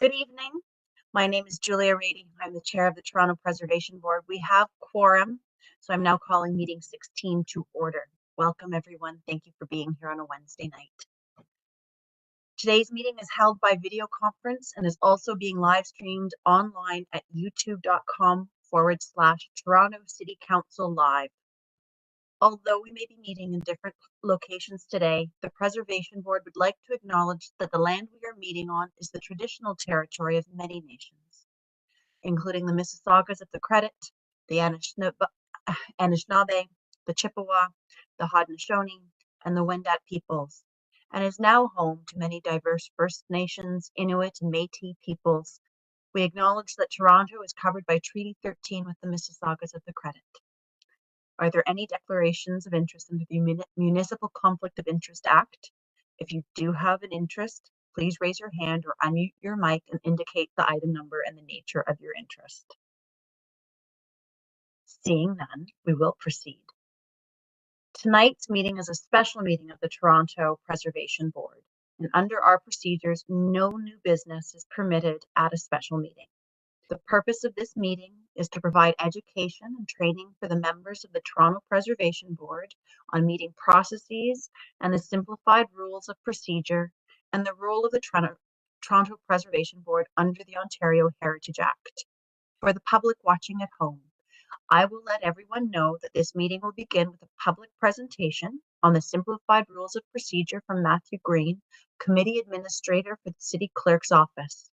Good evening. My name is Julia Rady. I'm the chair of the Toronto Preservation Board. We have quorum, so I'm now calling meeting 16 to order. Welcome, everyone. Thank you for being here on a Wednesday night. Today's meeting is held by video conference and is also being live streamed online at youtube.com/Toronto City Council Live. Although we may be meeting in different locations today, the Preservation Board would like to acknowledge that the land we are meeting on is the traditional territory of many nations, including the Mississaugas of the Credit, the Anishinaabe, the Chippewa, the Haudenosaunee, and the Wendat peoples, and is now home to many diverse First Nations, Inuit, and Métis peoples. We acknowledge that Toronto is covered by Treaty 13 with the Mississaugas of the Credit. Are there any declarations of interest under the Municipal Conflict of Interest Act? If you do have an interest, please raise your hand or unmute your mic and indicate the item number and the nature of your interest. Seeing none, we will proceed. Tonight's meeting is a special meeting of the Toronto Preservation Board, and under our procedures, no new business is permitted at a special meeting. The purpose of this meeting is to provide education and training for the members of the Toronto Preservation Board on meeting processes and the simplified rules of procedure and the role of the Toronto Preservation Board under the Ontario Heritage Act. For the public watching at home, I will let everyone know that this meeting will begin with a public presentation on the simplified rules of procedure from Matthew Green, Committee Administrator for the City Clerk's Office.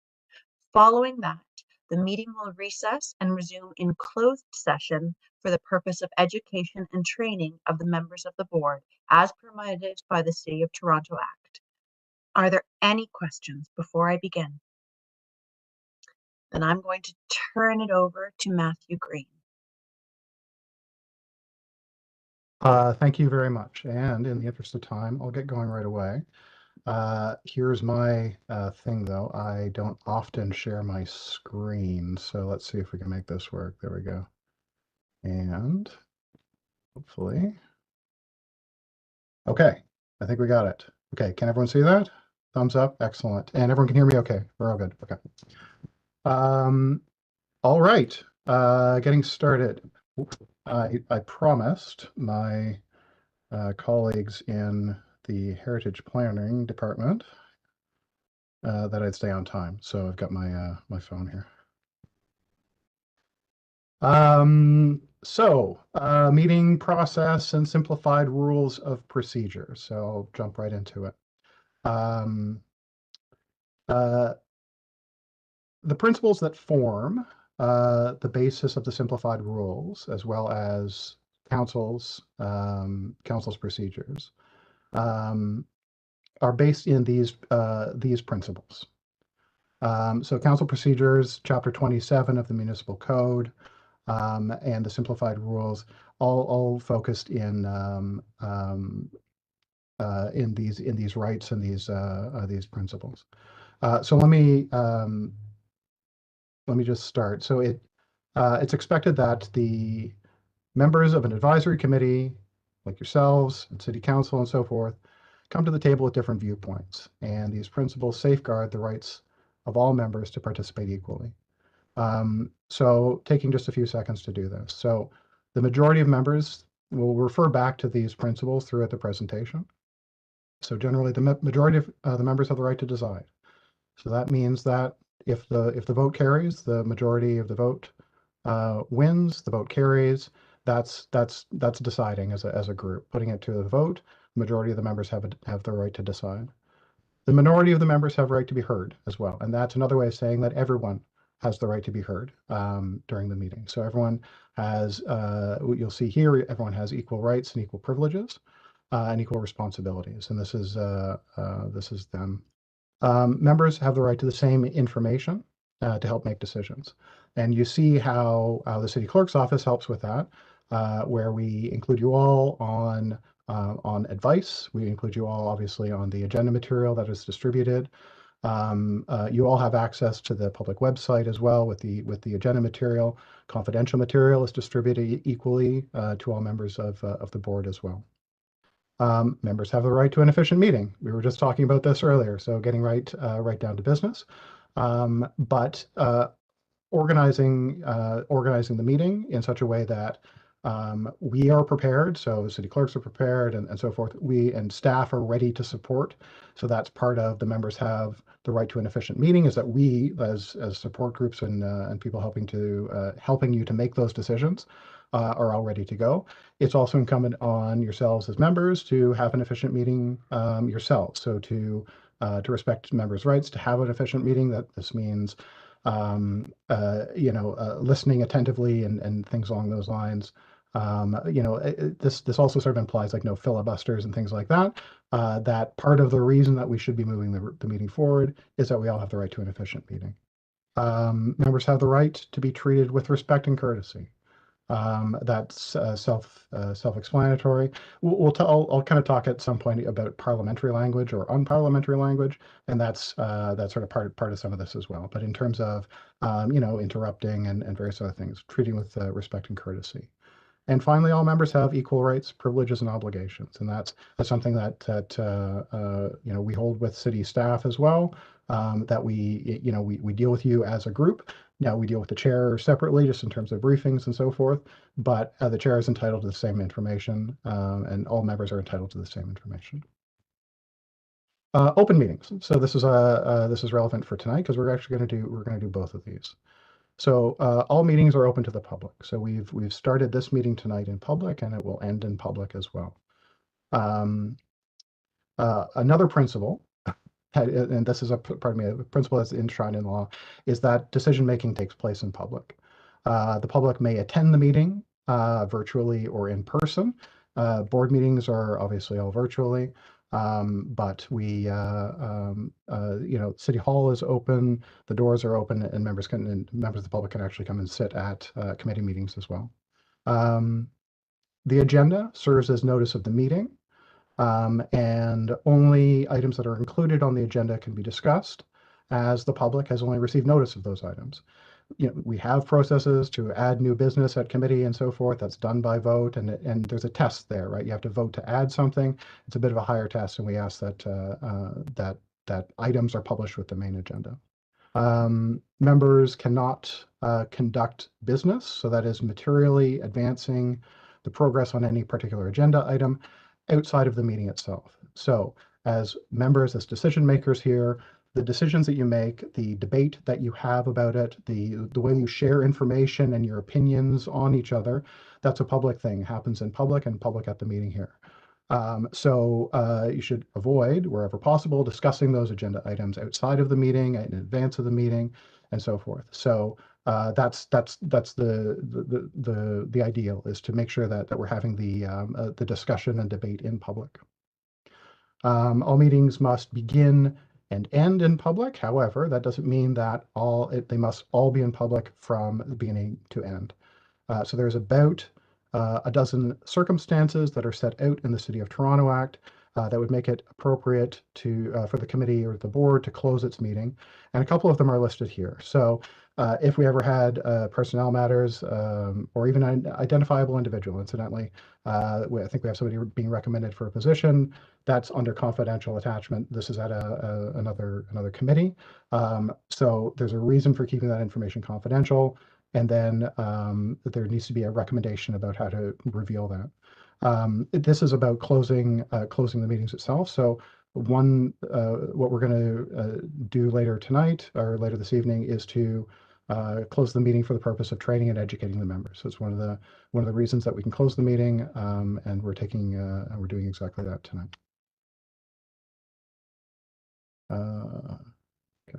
Following that, the meeting will recess and resume in closed session for the purpose of education and training of the members of the board, as permitted by the City of Toronto Act. Are there any questions before I begin? Then I'm going to turn it over to Matthew Green. Thank you very much. And in the interest of time, I'll get going right away. Here's my thing, though. I don't often share my screen, so let's see if we can make this work. There we go. And hopefully. Okay, I think we got it. Okay, can everyone see that? Thumbs up, excellent. And everyone can hear me okay? We're all good, okay. All right, getting started. I promised my colleagues in the Heritage Planning Department that I'd stay on time. So I've got my my phone here. Meeting process and simplified rules of procedure. So I'll jump right into it. The principles that form the basis of the simplified rules, as well as council's procedures, are based in these principles. So council procedures, Chapter 27 of the Municipal Code, and the simplified rules, all focused in these rights and these principles. So let me just start. So it's expected that the members of an advisory committee, like yourselves and city council and so forth, come to the table with different viewpoints, and these principles safeguard the rights of all members to participate equally. So taking just a few seconds to do this. So the majority of members will refer back to these principles throughout the presentation. So generally the majority of the members have the right to decide. So that means that if the vote carries, the majority of the vote wins, the vote carries, that's deciding as a group. Putting it to the vote, the majority of the members have the right to decide. The minority of the members have a right to be heard as well. And that's another way of saying that everyone has the right to be heard during the meeting. So everyone has, what you'll see here, everyone has equal rights and equal privileges and equal responsibilities. And this is them. Members have the right to the same information to help make decisions. And you see how the city clerk's office helps with that, where we include you all on advice. We include you all, obviously, on the agenda material that is distributed. You all have access to the public website as well with the agenda material. Confidential material is distributed equally to all members of the board as well. Members have the right to an efficient meeting. We were just talking about this earlier, so getting right down to business. But organizing the meeting in such a way that we are prepared, so city clerks are prepared, and so forth. We and staff are ready to support. So that's part of the members have the right to an efficient meeting, is that we, as support groups and people helping you to make those decisions, are all ready to go. It's also incumbent on yourselves as members to have an efficient meeting yourselves. So to respect members' rights to have an efficient meeting. That this means listening attentively and things along those lines. This also sort of implies like no filibusters and things like that. That part of the reason that we should be moving the meeting forward is that we all have the right to an efficient meeting. Members have the right to be treated with respect and courtesy. That's self-explanatory. I'll kind of talk at some point about parliamentary language or unparliamentary language, and that's sort of part of some of this as well. But in terms of interrupting and various other things, treating with respect and courtesy. And finally, all members have equal rights, privileges, and obligations, and that's something that we hold with city staff as well. That we deal with you as a group. Now we deal with the chair separately, just in terms of briefings and so forth. But the chair is entitled to the same information, and all members are entitled to the same information. Open meetings. So this is relevant for tonight because we're going to do both of these. So all meetings are open to the public. So we've started this meeting tonight in public, and it will end in public as well. Another principle, and this is a principle that's enshrined in law, is that decision-making takes place in public. The public may attend the meeting virtually or in person. Board meetings are obviously all virtually, but City Hall is open, the doors are open, and members of the public can actually come and sit at committee meetings as well. The agenda serves as notice of the meeting. And only items that are included on the agenda can be discussed, as the public has only received notice of those items. We have processes to add new business at committee and so forth. That's done by vote, and there's a test there, right? You have to vote to add something. It's a bit of a higher test, and we ask that items are published with the main agenda. Members cannot conduct business, so that is materially advancing the progress on any particular agenda item outside of the meeting itself. So as members, as decision makers here, the decisions that you make, the debate that you have about it, the way you share information and your opinions on each other, that's a public thing. It happens in public and public at the meeting here. So you should avoid, wherever possible, discussing those agenda items outside of the meeting, in advance of the meeting, and so forth. So that's the ideal, is to make sure that we're having the discussion and debate in public. All meetings must begin and end in public. However, that doesn't mean that they must all be in public from the beginning to end. So there's about a dozen circumstances that are set out in the City of Toronto Act that would make it appropriate for the committee or the board to close its meeting, and a couple of them are listed here. So if we ever had personnel matters or even an identifiable individual, incidentally, I think we have somebody being recommended for a position that's under confidential attachment. This is at another committee. So there's a reason for keeping that information confidential. And then there needs to be a recommendation about how to reveal that. This is about closing the meetings itself. So what we're going to do later tonight or later this evening is to close the meeting for the purpose of training and educating the members. So it's one of the reasons that we can close the meeting, and we're doing exactly that tonight. Okay.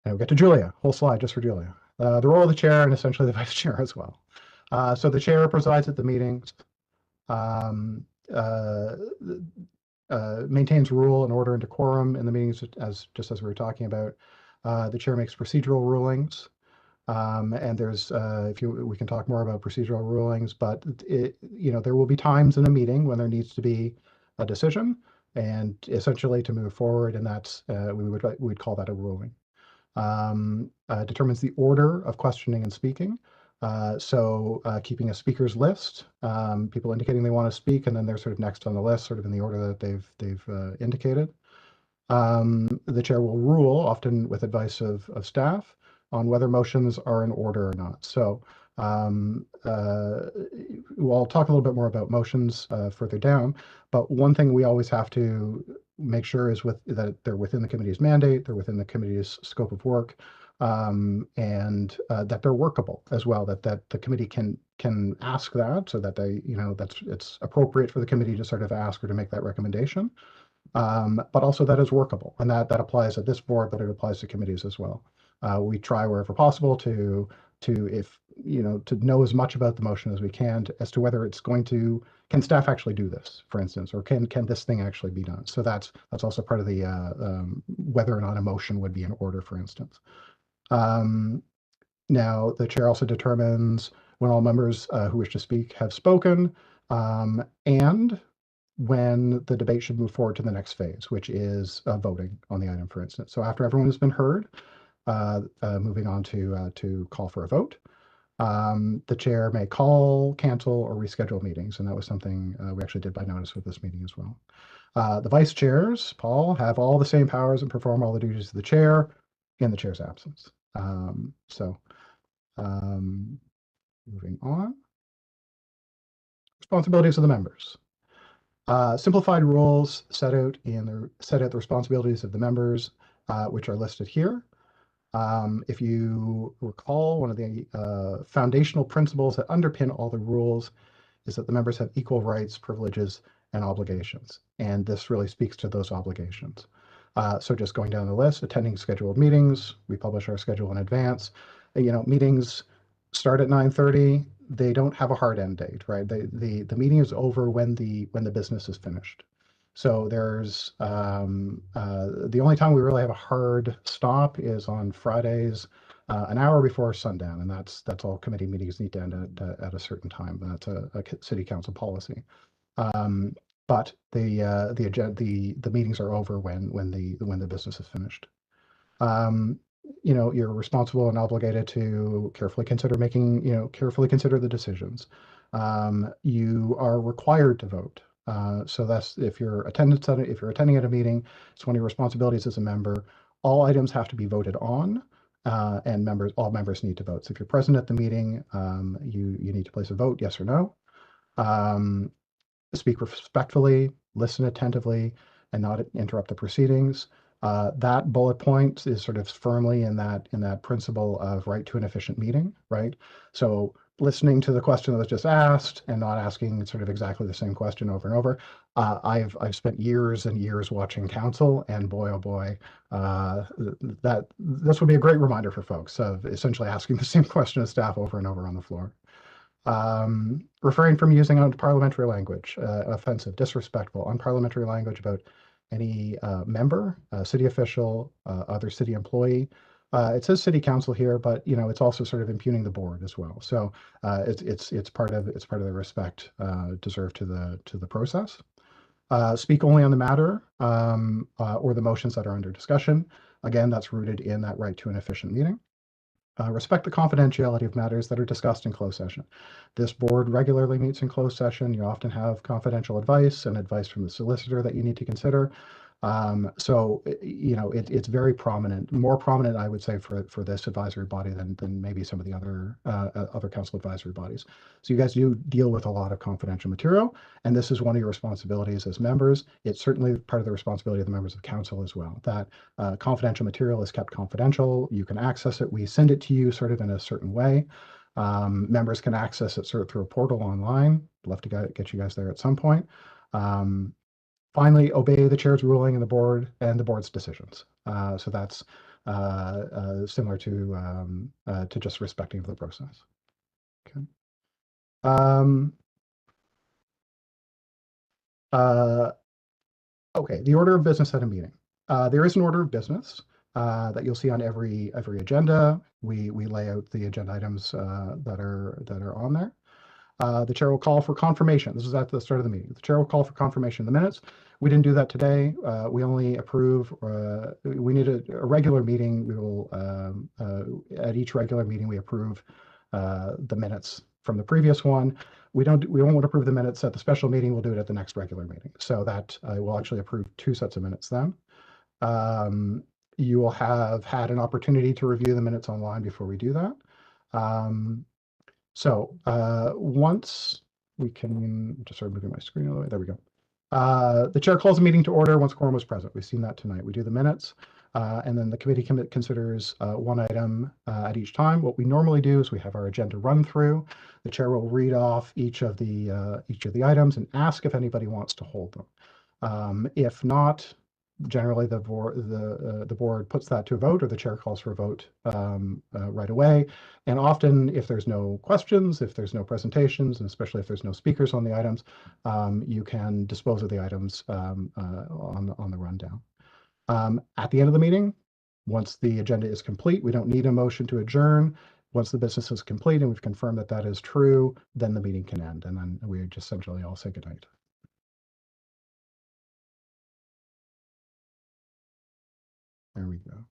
And we get to Julia. Whole slide just for Julia. The role of the chair and essentially the vice chair as well. So the chair presides at the meetings, maintains rule and order and decorum in the meetings, just as we were talking about. The chair makes procedural rulings, and there's we can talk more about procedural rulings, but there will be times in a meeting when there needs to be a decision, and essentially to move forward, and that's we'd call that a ruling. Determines the order of questioning and speaking. So keeping a speakers list, people indicating they want to speak, and then they're sort of next on the list, sort of in the order that they've indicated. The chair will rule, often with advice of staff, on whether motions are in order or not. So we'll talk a little bit more about motions further down, but one thing we always have to make sure is that they're within the committee's mandate, they're within the committee's scope of work, and that they're workable as well, that the committee can ask that, so that it's appropriate for the committee to sort of ask or to make that recommendation. But also that is workable, and that applies at this board, but it applies to committees as well. We try wherever possible to know as much about the motion as we can as to whether it's can staff actually do this, for instance, or can this thing actually be done. So that's also part of the whether or not a motion would be in order, for instance. Now, the chair also determines when all members who wish to speak have spoken, and when the debate should move forward to the next phase, which is voting on the item, for instance. So after everyone has been heard, moving on to call for a vote. The chair may call, cancel, or reschedule meetings, and that was something we actually did by notice with this meeting as well. The vice chairs, Paul, have all the same powers and perform all the duties of the chair in the chair's absence. Moving on. Responsibilities of the members. Simplified rules set out the responsibilities of the members, which are listed here. If you recall, one of the foundational principles that underpin all the rules is that the members have equal rights, privileges, and obligations. And this really speaks to those obligations. So just going down the list, attending scheduled meetings, we publish our schedule in advance. Meetings start at 9:30. They don't have a hard end date, right? The meeting is over when the business is finished. So there's the only time we really have a hard stop is on Fridays, an hour before sundown, and that's all committee meetings need to end at a certain time. That's a city council policy. But the meetings are over when the business is finished. You're responsible and obligated to carefully consider the decisions. You are required to vote. So that's if you're attending at a meeting, it's one of your responsibilities as a member. All items have to be voted on, and all members need to vote. So if you're present at the meeting, you need to place a vote, yes or no. Speak respectfully, listen attentively, and not interrupt the proceedings. That bullet point is sort of firmly in that principle of right to an efficient meeting, right? So listening to the question that was just asked and not asking sort of exactly the same question over and over. I've spent years and years watching council, and boy, oh boy, that this would be a great reminder for folks of essentially asking the same question as staff over and over on the floor. Refrain from using unparliamentary language, offensive, disrespectful, unparliamentary language about any member, city official, other city employee. It says city council here, but it's also sort of impugning the board as well. So it's part of the respect deserved to the process. Speak only on the matter or the motions that are under discussion. Again, that's rooted in that right to an efficient meeting. Respect the confidentiality of matters that are discussed in closed session. This board regularly meets in closed session. You often have confidential advice and advice from the solicitor that you need to consider. So it's very prominent, more prominent, I would say, for this advisory body than maybe some of the other council advisory bodies. So you guys do deal with a lot of confidential material, and this is one of your responsibilities as members. It's certainly part of the responsibility of the members of council as well. That confidential material is kept confidential. You can access it. We send it to you sort of in a certain way. Members can access it sort of through a portal online. Love to get you guys there at some point. Finally, obey the chair's ruling and the board's decisions. So that's similar to just respecting the process. Okay. Okay. The order of business at a meeting. There is an order of business that you'll see on every agenda. We lay out the agenda items that are on there. The chair will call for confirmation. This is at the start of the meeting. The chair will call for confirmation of the minutes. We didn't do that today. We only approve. We need a regular meeting. We will at each regular meeting we approve the minutes from the previous one. We won't approve the minutes at the special meeting. We'll do it at the next regular meeting. So that we'll actually approve two sets of minutes then. You will have had an opportunity to review the minutes online before we do that. Once we can, just start moving my screen all the way, there we go. The chair calls a meeting to order once quorum is present. We've seen that tonight. We do the minutes, and then the committee considers one item at each time. What we normally do is we have our agenda run through. The chair will read off each of the items and ask if anybody wants to hold them. If not, generally the board puts that to a vote, or the chair calls for a vote right away. And often, if there's no questions, if there's no presentations, and especially if there's no speakers on the items, you can dispose of the items on the rundown. At the end of the meeting, once the agenda is complete, we don't need a motion to adjourn. Once the business is complete and we've confirmed that that is true, then the meeting can end, and then we just essentially all say goodnight. There we go.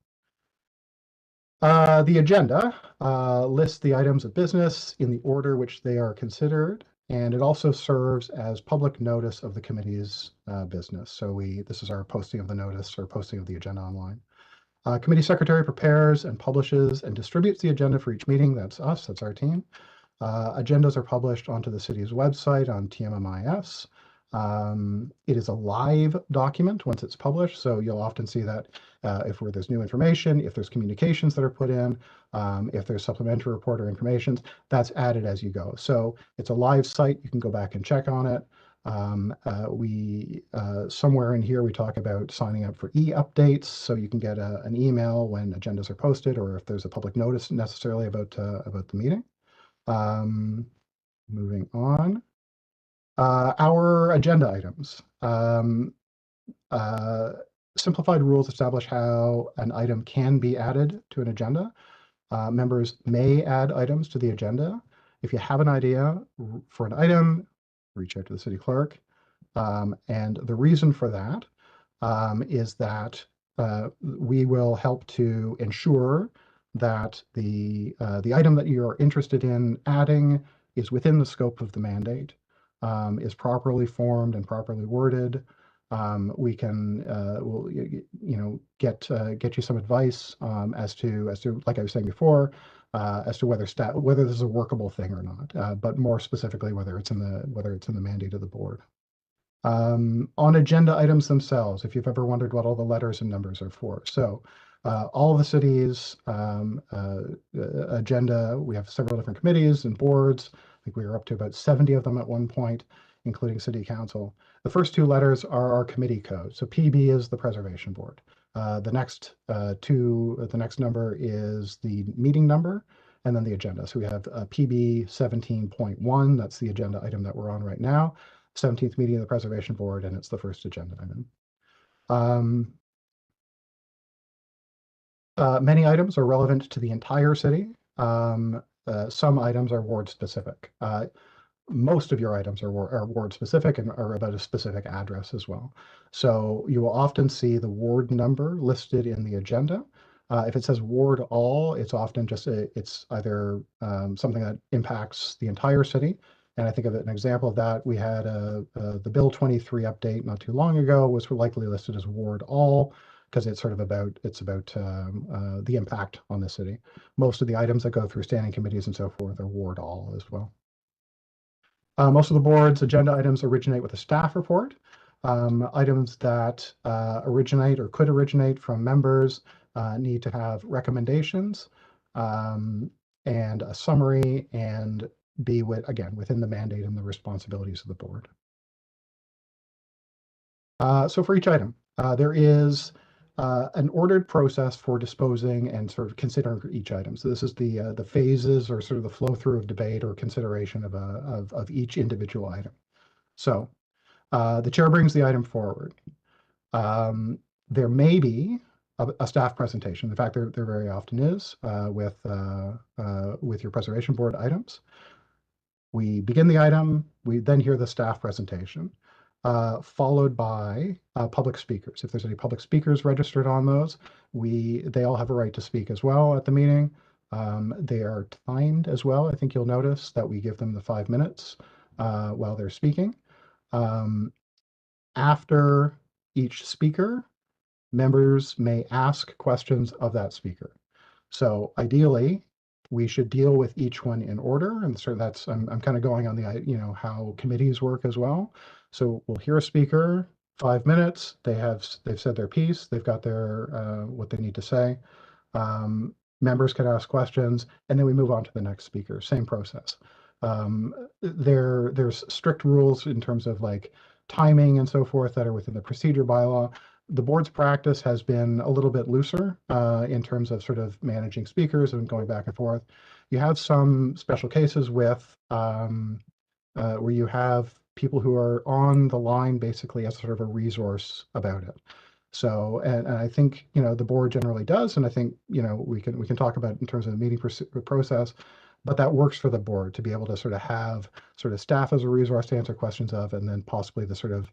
The agenda lists the items of business in the order which they are considered, and it also serves as public notice of the committee's business. So this is our posting of the notice or posting of the agenda online. Committee secretary prepares and publishes and distributes the agenda for each meeting. That's us, that's our team. Agendas are published onto the city's website on TMMIS. It is a live document once it's published, so you'll often see that if there's new information, if there's communications that are put in, if there's supplementary report or information, that's added as you go. So it's a live site. You can go back and check on it. Somewhere in here we talk about signing up for e-updates, so you can get an email when agendas are posted, or if there's a public notice necessarily about the meeting. Moving on. Our agenda items. Simplified rules establish how an item can be added to an agenda. Members may add items to the agenda. If you have an idea for an item, reach out to the city clerk. And the reason for that is that we will help to ensure that the item that you're interested in adding is within the scope of the mandate, is properly formed and properly worded. We can get you some advice as to, like I was saying before, as to whether this is a workable thing or not, but more specifically whether it's in the mandate of the board. On agenda items themselves, if you've ever wondered what all the letters and numbers are for. So all of the city's agenda, we have several different committees and boards. I think we were up to about 70 of them at one point, including city council. The first two letters are our committee code. So PB is the preservation board. The next number is the meeting number, and then the agenda. So we have PB 17.1. That's the agenda item that we're on right now. 17th meeting of the preservation board, and it's the first agenda item. Many items are relevant to the entire city. Some items are ward specific. Most of your items are ward specific and are about a specific address as well. So you will often see the ward number listed in the agenda. If it says ward all, it's often just it's either something that impacts the entire city. And I think of an example of that, we had the Bill 23 update not too long ago was likely listed as ward all, because it's sort of about the impact on the city. Most of the items that go through standing committees and so forth are ward all as well. Most of the board's agenda items originate with a staff report. Items that originate or could originate from members need to have recommendations and a summary, and be within the mandate and the responsibilities of the board. So for each item, there is an ordered process for disposing and sort of considering each item. So this is the phases or sort of the flow through of debate or consideration of each individual item. So the chair brings the item forward. There may be a staff presentation. In fact, there very often is with your preservation board items. We begin the item, we then hear the staff presentation, followed by public speakers. If there's any public speakers registered on those, they all have a right to speak as well at the meeting. They are timed as well. I think you'll notice that we give them the 5 minutes while they're speaking. After each speaker, members may ask questions of that speaker. So ideally, we should deal with each one in order. And so that's, I'm kind of going on the, how committees work as well. So we'll hear a speaker, 5 minutes, they've said their piece, they've got their, what they need to say. Members can ask questions, and then we move on to the next speaker, same process. There's strict rules in terms of like timing and so forth that are within the procedure bylaw. The board's practice has been a little bit looser in terms of sort of managing speakers and going back and forth. You have some special cases with where you have people who are on the line basically as sort of a resource about it. So, and I think, the board generally does, and I think, we can talk about it in terms of the meeting process, but that works for the board to be able to sort of have sort of staff as a resource to answer questions of, and then possibly the sort of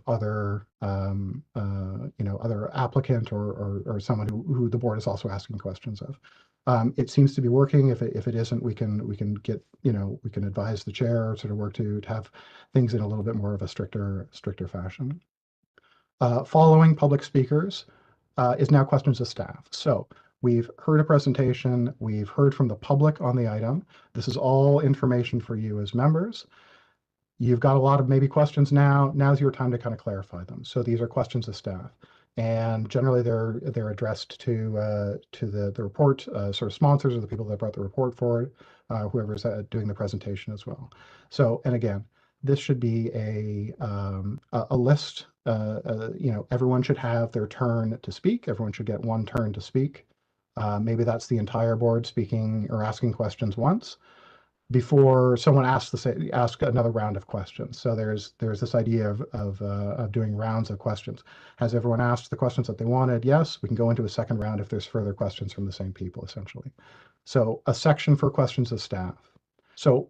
other, other applicant or someone who the board is also asking questions of. It seems to be working. If it isn't, we can get, we can advise the chair, sort of work to have things in a little bit more of a stricter fashion. Following public speakers is now questions of staff. So we've heard a presentation, we've heard from the public on the item. This is all information for you as members. You've got a lot of maybe questions now. Now's your time to kind of clarify them. So these are questions of staff. And generally they're addressed to the report sort of sponsors or the people that brought the report forward, whoever's doing the presentation as well. So, and again, this should be a list. Everyone should have their turn to speak. Everyone should get one turn to speak. Maybe that's the entire board speaking or asking questions once before someone ask another round of questions. So there's this idea of doing rounds of questions. Has everyone asked the questions that they wanted? Yes, we can go into a second round if there's further questions from the same people, essentially. So a section for questions of staff. So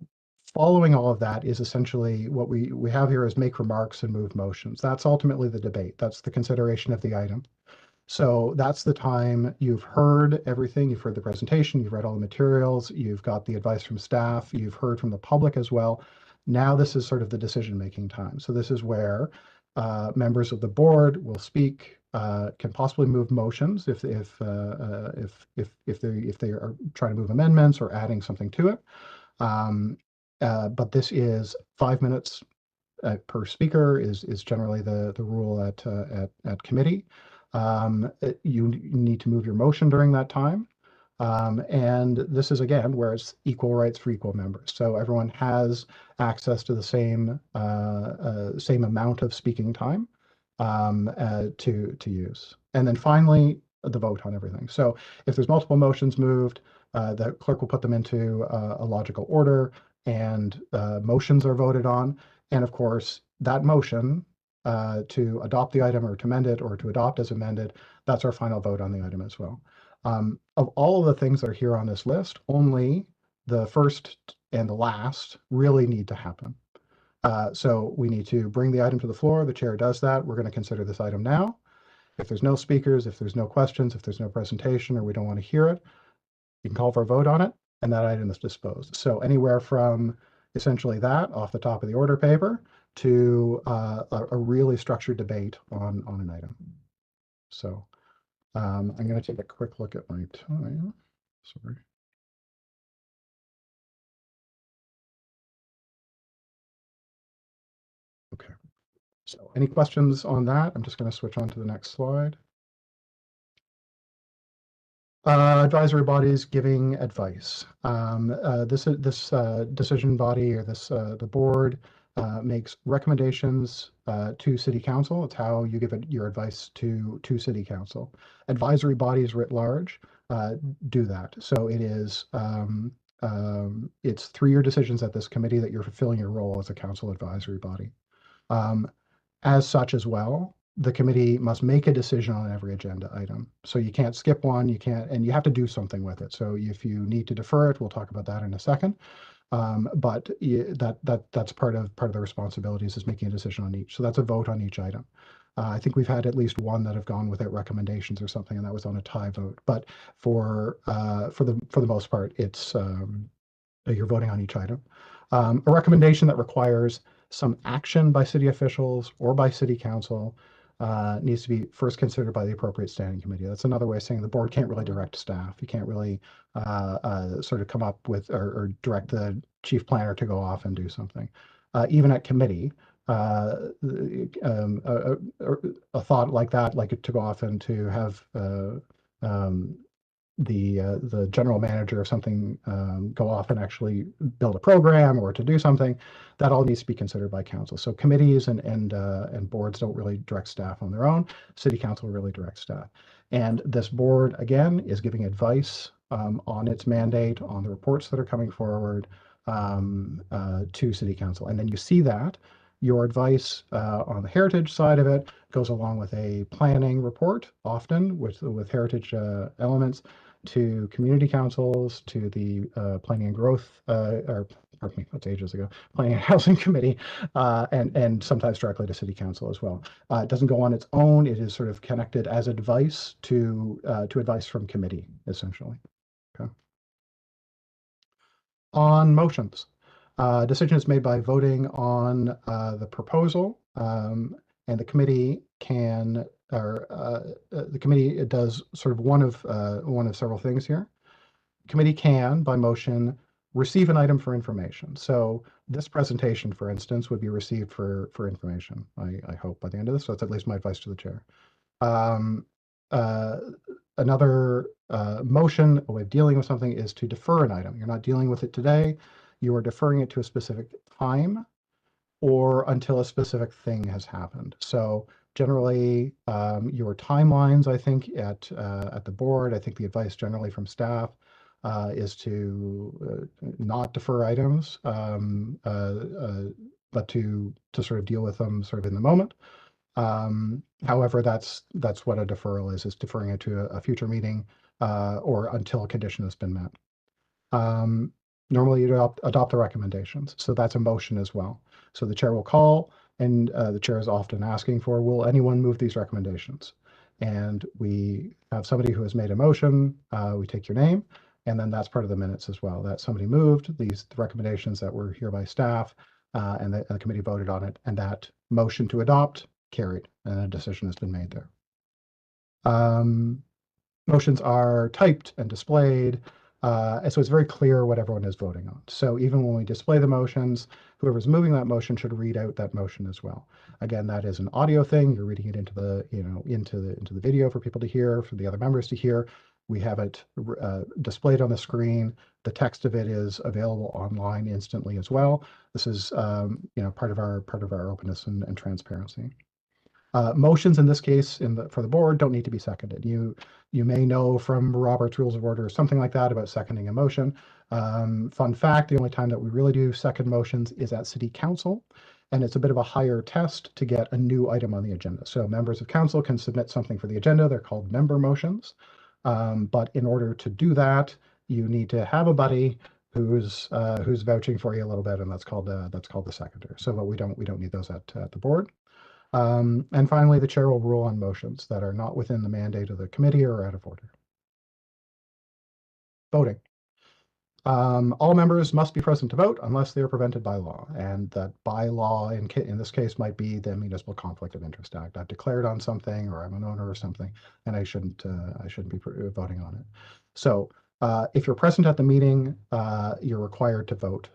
following all of that is essentially what we have here is make remarks and move motions. That's ultimately the debate. That's the consideration of the item. So that's the time you've heard everything. You've heard the presentation, you've read all the materials, you've got the advice from staff, you've heard from the public as well. Now this is sort of the decision-making time. So this is where members of the board will speak, can possibly move motions if they are trying to move amendments or adding something to it. But this is 5 minutes per speaker is generally the rule at committee. You need to move your motion during that time. And this is again where it's equal rights for equal members. So everyone has access to the same amount of speaking time to use. And then finally, the vote on everything. So if there's multiple motions moved, the clerk will put them into a logical order, and motions are voted on. And of course, that motion to adopt the item or to amend it or to adopt as amended, that's our final vote on the item as well. Of all of the things that are here on this list, only the first and the last really need to happen. So we need to bring the item to the floor. The chair does that. We're going to consider this item now. If there's no speakers, if there's no questions, if there's no presentation, or we don't want to hear it, you can call for a vote on it, and that item is disposed. So anywhere from essentially that off the top of the order paper to a really structured debate on an item. So I'm going to take a quick look at my time. Sorry. Okay. So any questions on that? I'm just going to switch on to the next slide. Advisory bodies giving advice. This decision body or the board makes recommendations to City Council. It's how you give your advice to City Council. Advisory bodies writ large do that. So it is it's through your decisions at this committee that you're fulfilling your role as a council advisory body. As such as well, the committee must make a decision on every agenda item. So you can't skip one, and you have to do something with it. So if you need to defer it, we'll talk about that in a second. But that's part of the responsibilities is making a decision on each. So that's a vote on each item. I think we've had at least one that have gone without recommendations or something, and that was on a tie vote. But for the most part, it's you're voting on each item. A recommendation that requires some action by city officials or by City Council needs to be first considered by the appropriate standing committee. That's another way of saying the board can't really direct staff. You can't really sort of come up with or direct the chief planner to go off and do something. Even at committee, a thought like that, like to go off and to have the general manager or something go off and actually build a program or to do something, that all needs to be considered by council. So committees and boards don't really direct staff on their own. City council really directs staff. And this board, again, is giving advice on its mandate, on the reports that are coming forward to city council. And then you see that your advice on the heritage side of it goes along with a planning report, often with heritage elements, to community councils, to the planning and growth, or pardon me, that's ages ago, planning and housing committee, and sometimes directly to city council as well. It doesn't go on its own. It is sort of connected as advice to advice from committee, essentially. Okay. On motions, decision is made by voting on the proposal, and the committee can, or the committee does sort of one of several things here. Committee can, by motion, receive an item for information. So this presentation, for instance, would be received for information, I hope, by the end of this. So that's at least my advice to the chair. Another motion, a way of dealing with something, is to defer an item. You're not dealing with it today. You are deferring it to a specific time or until a specific thing has happened. So generally, your timelines, I think, at the board, I think the advice generally from staff is to not defer items, but to sort of deal with them sort of in the moment. However, that's what a deferral is deferring it to a future meeting or until a condition has been met. Normally you adopt the recommendations. So that's a motion as well. So the chair will call, and the chair is often asking for, will anyone move these recommendations? And we have somebody who has made a motion, we take your name, and then that's part of the minutes as well, that somebody moved the recommendations that were here by staff, and the committee voted on it, and that motion to adopt carried, and a decision has been made there. Motions are typed and displayed, and so it's very clear what everyone is voting on. So even when we display the motions, whoever's moving that motion should read out that motion as well. Again, that is an audio thing. You're reading it into the into the video for people to hear, for the other members to hear. We have it displayed on the screen. The text of it is available online instantly as well. This is part of our openness and transparency. Motions in this case for the board don't need to be seconded. You may know from Robert's Rules of Order or something like that about seconding a motion. Fun fact, the only time that we really do second motions is at City Council, and it's a bit of a higher test to get a new item on the agenda. So members of council can submit something for the agenda. They're called member motions. But in order to do that, you need to have a buddy who's vouching for you a little bit, and that's called the seconder. So but we don't need those at the board. And finally, the chair will rule on motions that are not within the mandate of the committee or out of order. Voting. All members must be present to vote unless they are prevented by law. And that by law in this case might be the Municipal Conflict of Interest Act. I've declared on something, or I'm an owner or something, and I shouldn't be voting on it. So if you're present at the meeting, you're required to vote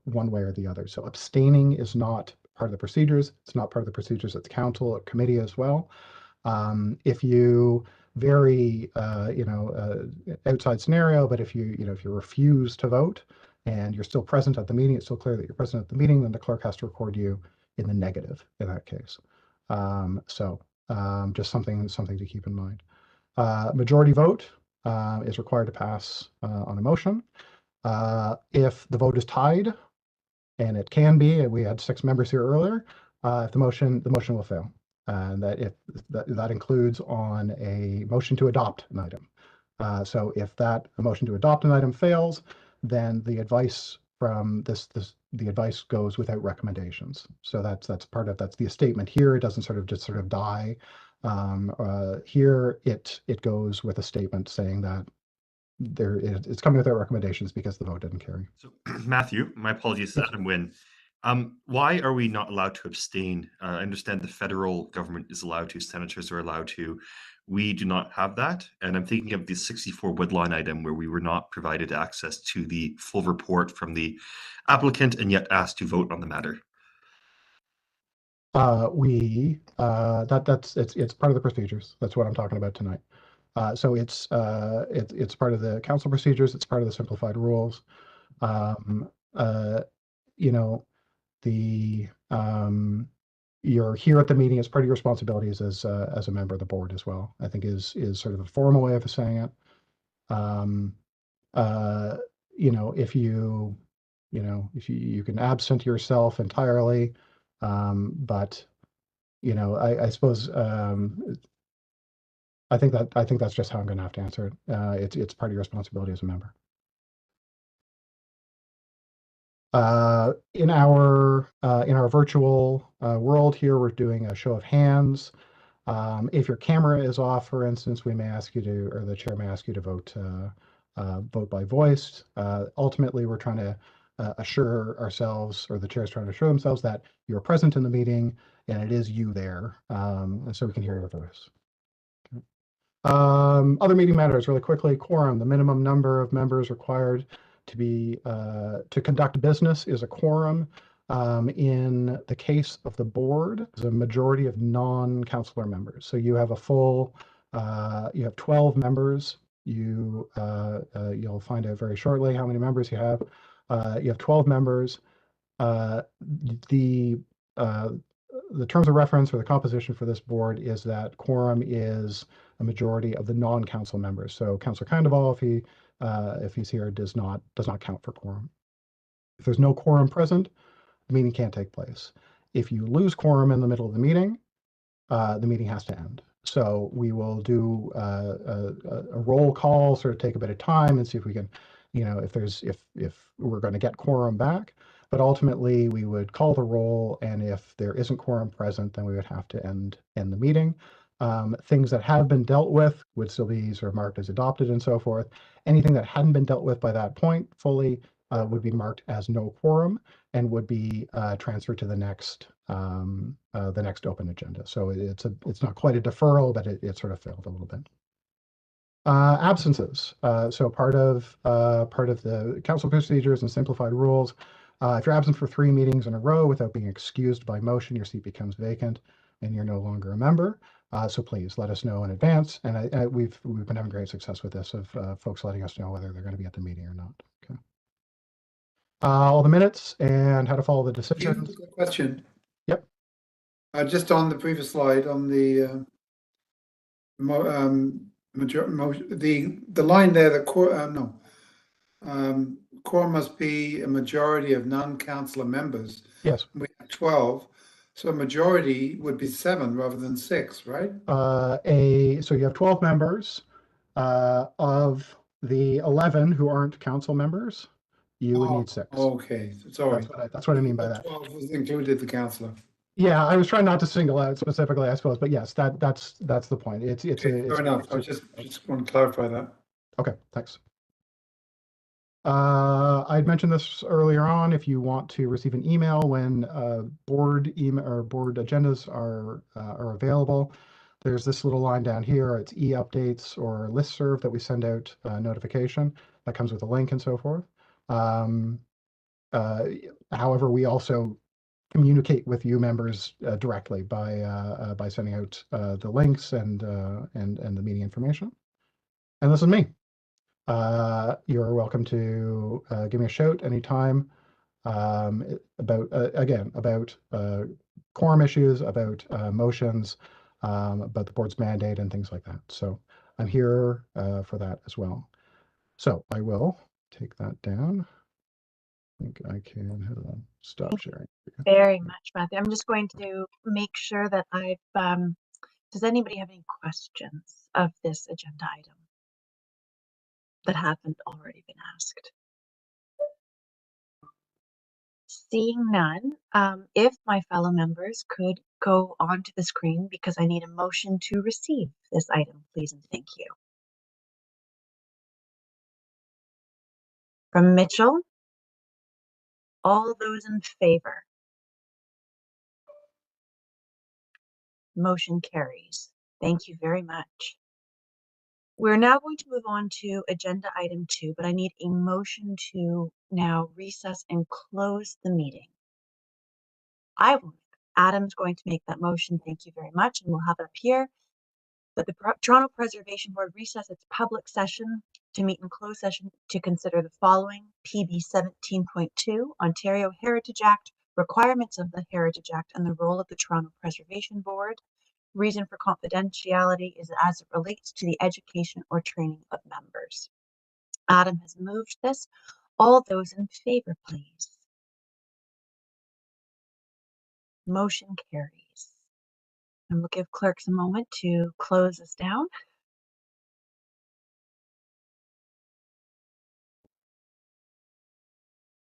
one way or the other. So abstaining is not part of the procedures. It's not part of the procedures at the council or committee as well. If you outside scenario, but if you refuse to vote and you're still present at the meeting, it's still clear that you're present at the meeting, then the clerk has to record you in the negative in that case. Just something to keep in mind. Majority vote is required to pass on a motion. If the vote is tied, and it can be, we had 6 members here earlier, if the motion will fail. And that includes on a motion to adopt an item. So if a motion to adopt an item fails, then the advice from the advice goes without recommendations. So that's the statement here. It doesn't just die. Here it goes with a statement saying that it's coming without recommendations because the vote didn't carry. So Matthew, my apologies, Adam Wynn. Why are we not allowed to abstain? I understand the federal government is allowed to, senators are allowed to. We do not have that. And I'm thinking of the 64 Woodline item where we were not provided access to the full report from the applicant and yet asked to vote on the matter. It's part of the procedures. That's what I'm talking about tonight. So it's part of the council procedures. It's part of the simplified rules. You know, you're here at the meeting as part of your responsibilities as a member of the board as well. I think is sort of a formal way of saying it. If you can absent yourself entirely, but I suppose I think that's just how I'm going to have to answer it. It's part of your responsibility as a member. In our virtual world here, we're doing a show of hands. If your camera is off, for instance, we may ask you to, or the chair may ask you to vote by voice. Ultimately, we're trying to assure ourselves, or the chair is trying to assure themselves that you're present in the meeting and it is you there, and so we can hear your voice. Okay. Other meeting matters really quickly. Quorum, the minimum number of members required to conduct business is a quorum. In the case of the board, there's a majority of non-councillor members. So you have you have 12 members. You'll find out very shortly how many members you have. You have 12 members. The terms of reference or the composition for this board is that quorum is a majority of the non-council members. So Councillor Candoval, if he's here, does not count for quorum. If there's no quorum present, the meeting can't take place. If you lose quorum in the middle of the meeting has to end. So we will do a roll call, sort of take a bit of time and see if we can, if we're going to get quorum back. But ultimately, we would call the roll, and if there isn't quorum present, then we would have to end the meeting. Things that have been dealt with would still be sort of marked as adopted and so forth. Anything that hadn't been dealt with by that point fully would be marked as no quorum and would be transferred to the next open agenda. So it's not quite a deferral, but it sort of failed a little bit. Absences. So part of the council procedures and simplified rules. If you're absent for 3 meetings in a row without being excused by motion, your seat becomes vacant and you're no longer a member. So please let us know in advance. And we've been having great success with this, of folks letting us know whether they're going to be at the meeting or not. Okay. All the minutes and how to follow the decisions. Good question. Yep. Just on the previous slide, on the the line there, the quorum must be a majority of non-councillor members. Yes. We have 12, so a majority would be 7 rather than 6, right? So you have 12 members. Of the 11 who aren't council members, you would need 6. Okay, sorry. That's what I mean by that. 12 was included the councillor. Yeah, I was trying not to single out specifically, I suppose, but yes, that's the point. It's fair enough. I just want to clarify that. Okay, thanks. I'd mentioned this earlier on. If you want to receive an email when board email or board agendas are available, there's this little line down here. It's e-updates or listserv that we send out notification that comes with a link and so forth. However, we also communicate with you members directly by sending out the links and the meeting information. And this is me. You're welcome to give me a shout anytime about quorum issues, about motions, about the board's mandate and things like that. So I'm here for that as well. So I will take that down. I think I can stop sharing. Very much, Matthew. I'm just going to make sure that I've, does anybody have any questions of this agenda item that haven't already been asked? Seeing none, if my fellow members could go onto the screen, because I need a motion to receive this item, please and thank you. From Mitchell, all those in favor. Motion carries. Thank you very much. We're now going to move on to agenda item 2, but I need a motion to now recess and close the meeting. Adam's going to make that motion. Thank you very much. And we'll have it up here. That the Toronto Preservation Board recess its public session to meet in closed session to consider the following: PB 17.2, Ontario Heritage Act, requirements of the Heritage Act and the role of the Toronto Preservation Board. Reason for confidentiality is as it relates to the education or training of members. Adam has moved this. All those in favor, please. Motion carries. And we'll give clerks a moment to close this down.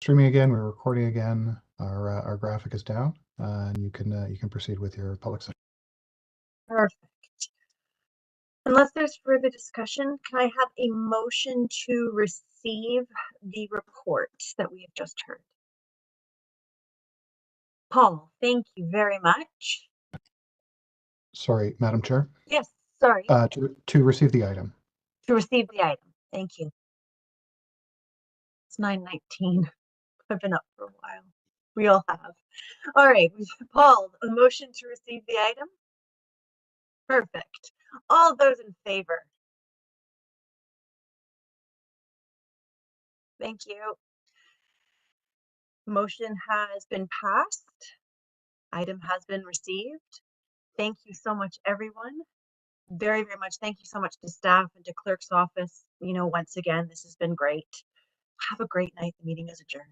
Streaming again, we're recording again. Our graphic is down, and you can proceed with your public session. Perfect. Unless there's further discussion, can I have a motion to receive the report that we have just heard? Paul, thank you very much. Sorry, Madam Chair. Yes, sorry. To receive the item. To receive the item. Thank you. It's 9:19. I've been up for a while. We all have. All right, Paul, a motion to receive the item? Perfect. All those in favor? Thank you. Motion has been passed. Item has been received. Thank you so much, everyone. Very, very much. Thank you so much to staff and to clerk's office. Once again, this has been great. Have a great night. The meeting is adjourned.